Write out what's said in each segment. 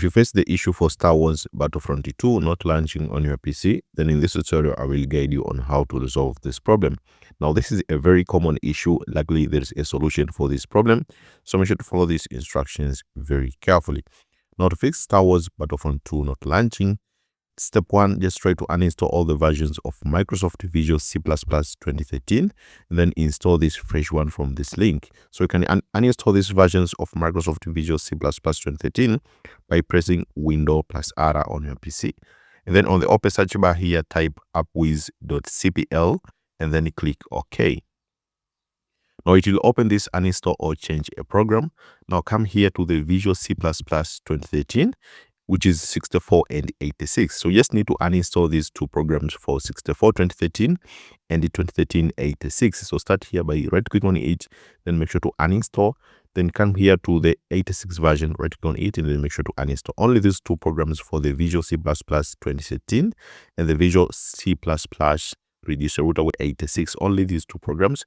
If you face the issue for Star Wars Battlefront 2 not launching on your PC, then in this tutorial, I will guide you on how to resolve this problem. Now, this is a very common issue. Luckily, there's a solution for this problem. So make sure to follow these instructions very carefully. Now, to fix Star Wars Battlefront 2 not launching, step 1, just try to uninstall all the versions of Microsoft Visual C++ 2013 and then install this fresh one from this link. So you can uninstall these versions of Microsoft Visual C++ 2013 by pressing Windows plus R on your PC. And then on the open search bar here, type appwiz.cpl and then click OK. Now it will open this uninstall or change a program. Now come here to the Visual C++ 2013, which is 64 and 86. So you just need to uninstall these two programs for 64 2013 and the 2013 86. So start here by right click on it, then make sure to uninstall. Then come here to the 86 version, right click on it, and then make sure to uninstall only these two programs for the Visual C++ 2013 and the Visual C++ Redistributable 86. Only these two programs.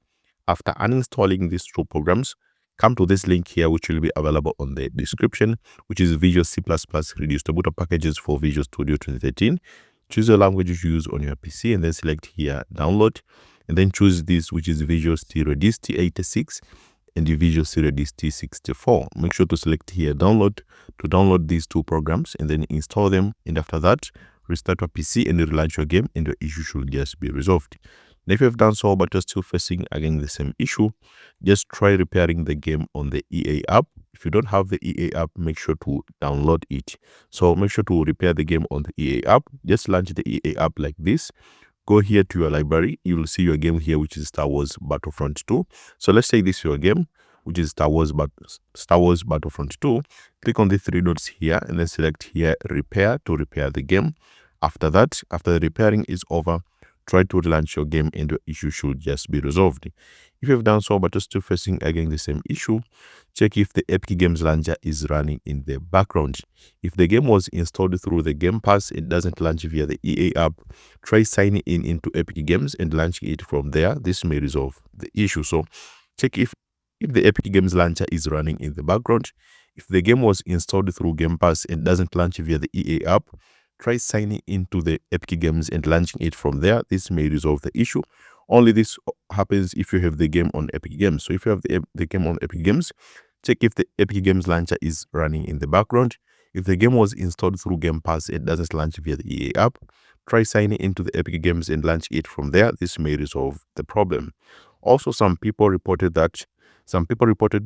After uninstalling these two programs, come to this link here, which will be available on the description, which is Visual C++ Redistributable packages for Visual Studio 2013. Choose the language you use on your PC and then select here download, and then choose this, which is Visual C Redist 86 and the Visual C Redist 64. Make sure to select here download to download these two programs and then install them. And after that, restart your PC and relaunch your game, and the issue should just be resolved. And if you have done so but you're still facing again the same issue, just try repairing the game on the EA app. If you don't have the EA app, make sure to download it. So make sure to repair the game on the EA app. Just launch the EA app like this. Go here to your library. You will see your game here, which is Star Wars Battlefront 2. So let's say this is your game, which is Star Wars Battlefront 2. Click on the three dots here and then select here repair to repair the game. After that, after the repairing is over, try to relaunch your game and the issue should just be resolved. If you have done so but you're still facing again the same issue, check if the Epic Games launcher is running in the background. If the game was installed through the Game Pass, it doesn't launch via the EA app, try signing in into Epic Games and launching it from there. This may resolve the issue. So check if the Epic Games launcher is running in the background. If the game was installed through Game Pass and doesn't launch via the EA app, try signing into the Epic Games and launching it from there. This may resolve the issue. Only this happens if you have the game on Epic Games. So if you have the game on Epic Games, check if the Epic Games launcher is running in the background. If the game was installed through Game Pass, it doesn't launch via the EA app, try signing into the Epic Games and launch it from there. This may resolve the problem. Also, some people reported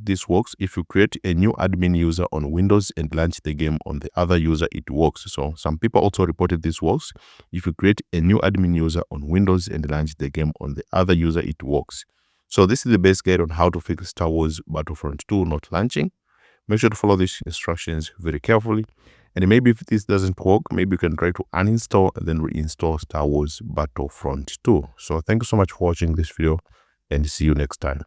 this works if you create a new admin user on Windows and launch the game on the other user, it works. So some people also reported this works if you create a new admin user on Windows and launch the game on the other user, it works. So this is the best guide on how to fix Star Wars Battlefront 2 not launching. Make sure to follow these instructions very carefully. And maybe if this doesn't work, maybe you can try to uninstall and then reinstall Star Wars Battlefront 2. So thank you so much for watching this video and see you next time.